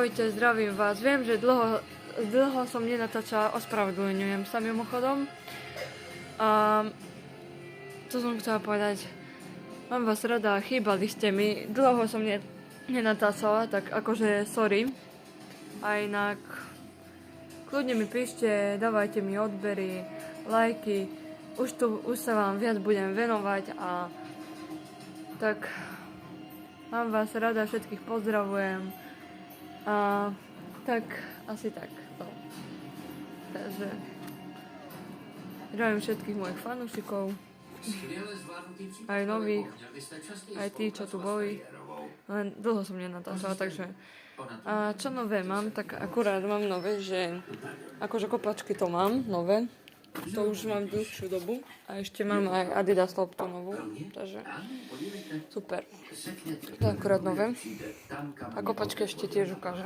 Ahojte, zdravím vás. Viem, že dlho som nenatáčala, ospravedlňujem sa mimochodom. A to som chcela povedať. Mám vás rada, chýbali ste mi. Dlho som nenatáčala, tak akože sorry. A inak kľudne mi píšte, dávajte mi odbery, lajky. Už sa vám viac budem venovať a tak mám vás rada, všetkých pozdravujem. A tak, asi tak. No. Takže zdravím všetkých mojich fanúšikov, aj nových, aj tí, čo tu boli. Len dlho som nenatáčala, takže a čo nové mám, tak akurát mám nové, že akože kopačky to mám, nové. To už mám dlhšiu dobu a ešte mám aj Adidas loptu novú, takže super. To je akurát nové. A kopačky ešte tiež ukážem.